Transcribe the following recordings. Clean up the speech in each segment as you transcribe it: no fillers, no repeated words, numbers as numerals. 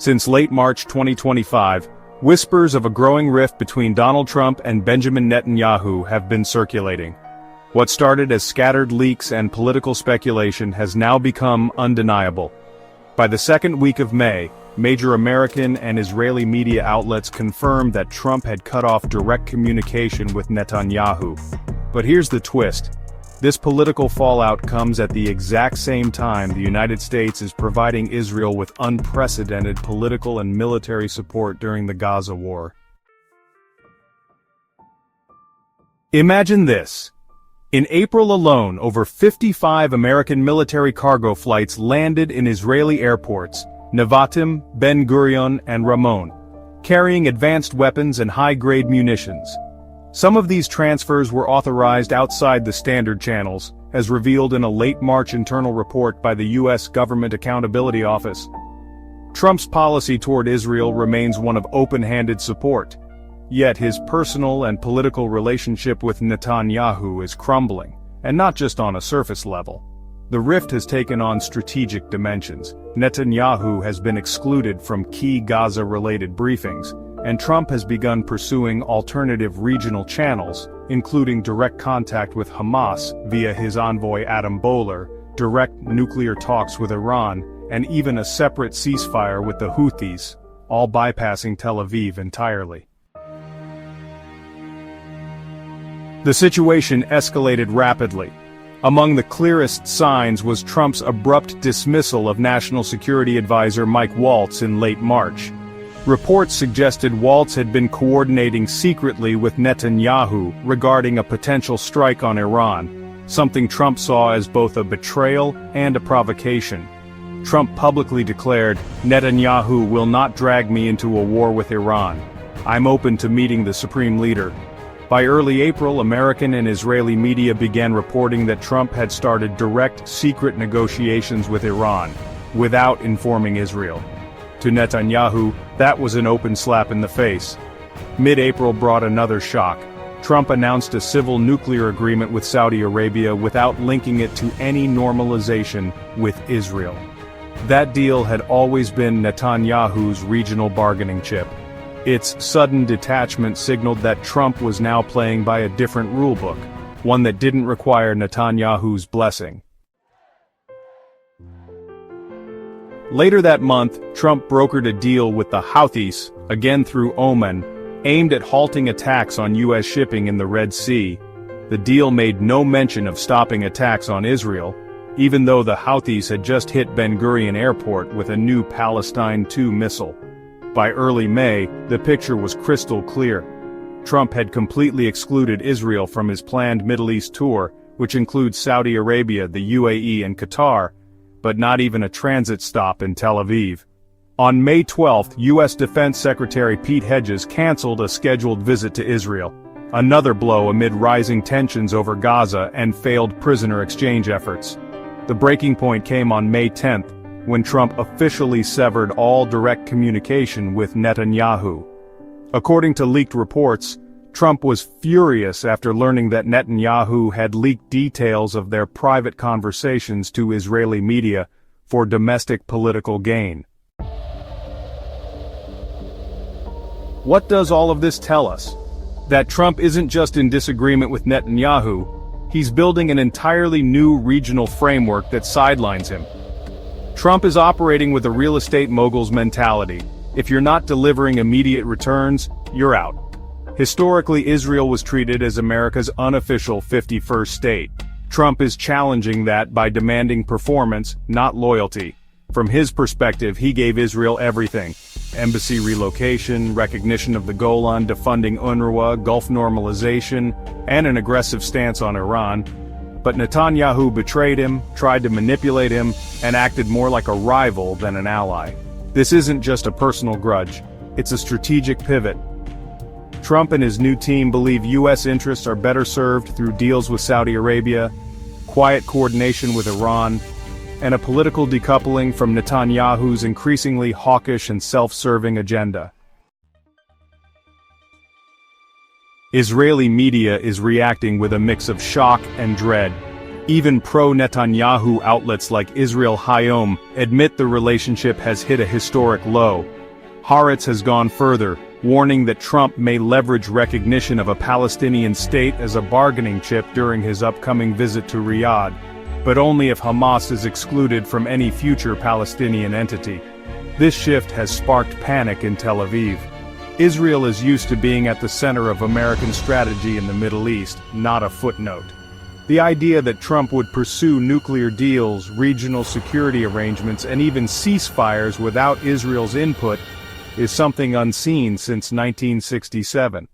Since late March 2025, whispers of a growing rift between Donald Trump and Benjamin Netanyahu have been circulating. What started as scattered leaks and political speculation has now become undeniable. By the second week of May, major American and Israeli media outlets confirmed that Trump had cut off direct communication with Netanyahu. But here's the twist. This political fallout comes at the exact same time the United States is providing Israel with unprecedented political and military support during the Gaza war. Imagine this. In April alone, over 55 American military cargo flights landed in Israeli airports, Nevatim, Ben Gurion, and Ramon, carrying advanced weapons and high-grade munitions. Some of these transfers were authorized outside the standard channels, as revealed in a late March internal report by the U.S. Government Accountability Office. Trump's policy toward Israel remains one of open-handed support. Yet his personal and political relationship with Netanyahu is crumbling, and not just on a surface level. The rift has taken on strategic dimensions. Netanyahu has been excluded from key Gaza-related briefings, and Trump has begun pursuing alternative regional channels, including direct contact with Hamas via his envoy Adam Boehler, direct nuclear talks with Iran, and even a separate ceasefire with the Houthis, all bypassing Tel Aviv entirely. The situation escalated rapidly. Among the clearest signs was Trump's abrupt dismissal of National Security Advisor Mike Waltz in late March. Reports suggested Waltz had been coordinating secretly with Netanyahu regarding a potential strike on Iran, something Trump saw as both a betrayal and a provocation. Trump publicly declared, "Netanyahu will not drag me into a war with Iran. I'm open to meeting the supreme leader." By early April, American and Israeli media began reporting that Trump had started direct, secret negotiations with Iran, without informing Israel. To Netanyahu, that was an open slap in the face. Mid-April brought another shock. Trump announced a civil nuclear agreement with Saudi Arabia without linking it to any normalization with Israel. That deal had always been Netanyahu's regional bargaining chip. Its sudden detachment signaled that Trump was now playing by a different rulebook, one that didn't require Netanyahu's blessing. Later that month, Trump brokered a deal with the Houthis, again through Oman, aimed at halting attacks on U.S. shipping in the Red Sea. The deal made no mention of stopping attacks on Israel, even though the Houthis had just hit Ben Gurion Airport with a new Palestine II missile. By early May, the picture was crystal clear. Trump had completely excluded Israel from his planned Middle East tour, which includes Saudi Arabia, the UAE, and Qatar, but not even a transit stop in Tel Aviv. On May 12, U.S. Defense Secretary Pete Hedges canceled a scheduled visit to Israel, another blow amid rising tensions over Gaza and failed prisoner exchange efforts. The breaking point came on May 10, when Trump officially severed all direct communication with Netanyahu. According to leaked reports, Trump was furious after learning that Netanyahu had leaked details of their private conversations to Israeli media for domestic political gain. What does all of this tell us? That Trump isn't just in disagreement with Netanyahu, he's building an entirely new regional framework that sidelines him. Trump is operating with a real estate mogul's mentality. If you're not delivering immediate returns, you're out. Historically, Israel was treated as America's unofficial 51st state. Trump is challenging that by demanding performance, not loyalty. From his perspective, he gave Israel everything: embassy relocation, recognition of the Golan, defunding UNRWA, Gulf normalization, and an aggressive stance on Iran. But Netanyahu betrayed him, tried to manipulate him, and acted more like a rival than an ally. This isn't just a personal grudge, it's a strategic pivot. Trump and his new team believe U.S. interests are better served through deals with Saudi Arabia, quiet coordination with Iran, and a political decoupling from Netanyahu's increasingly hawkish and self-serving agenda. Israeli media is reacting with a mix of shock and dread. Even pro-Netanyahu outlets like Israel Hayom admit the relationship has hit a historic low. Haaretz has gone further, warning that Trump may leverage recognition of a Palestinian state as a bargaining chip during his upcoming visit to Riyadh, but only if Hamas is excluded from any future Palestinian entity. This shift has sparked panic in Tel Aviv. Israel is used to being at the center of American strategy in the Middle East, not a footnote. The idea that Trump would pursue nuclear deals, regional security arrangements, and even ceasefires without Israel's input is something unseen since 1967.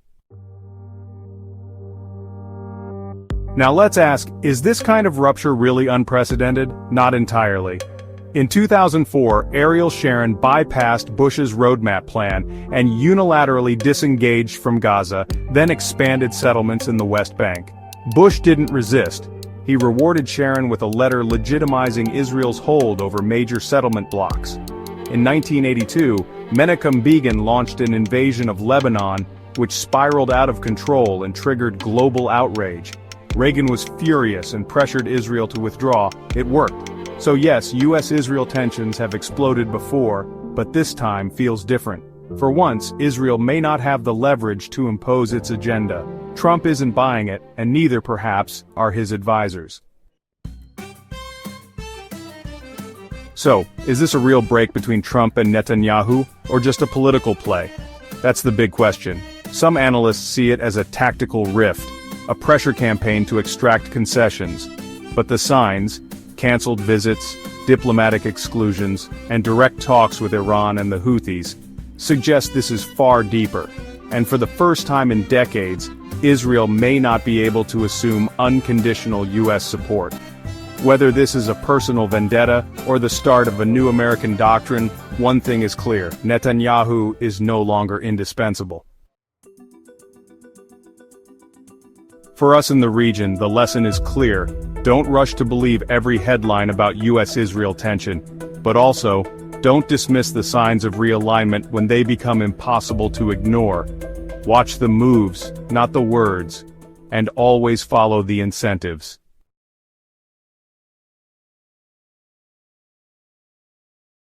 Now let's ask, is this kind of rupture really unprecedented? Not entirely. In 2004, Ariel Sharon bypassed Bush's roadmap plan and unilaterally disengaged from Gaza, then expanded settlements in the West Bank. Bush didn't resist. He rewarded Sharon with a letter legitimizing Israel's hold over major settlement blocks. In 1982, Menachem Begin launched an invasion of Lebanon, which spiraled out of control and triggered global outrage. Reagan was furious and pressured Israel to withdraw. It worked. So yes, U.S. Israel tensions have exploded before, but this time feels different. For once, Israel may not have the leverage to impose its agenda. Trump isn't buying it, and neither, perhaps, are his advisors. So, is this a real break between Trump and Netanyahu, or just a political play? That's the big question. Some analysts see it as a tactical rift, a pressure campaign to extract concessions. But the signs, canceled visits, diplomatic exclusions, and direct talks with Iran and the Houthis, suggest this is far deeper. And for the first time in decades, Israel may not be able to assume unconditional U.S. support. Whether this is a personal vendetta or the start of a new American doctrine, one thing is clear: Netanyahu is no longer indispensable. For us in the region, the lesson is clear. Don't rush to believe every headline about U.S.-Israel tension, but also, don't dismiss the signs of realignment when they become impossible to ignore. Watch the moves, not the words, and always follow the incentives.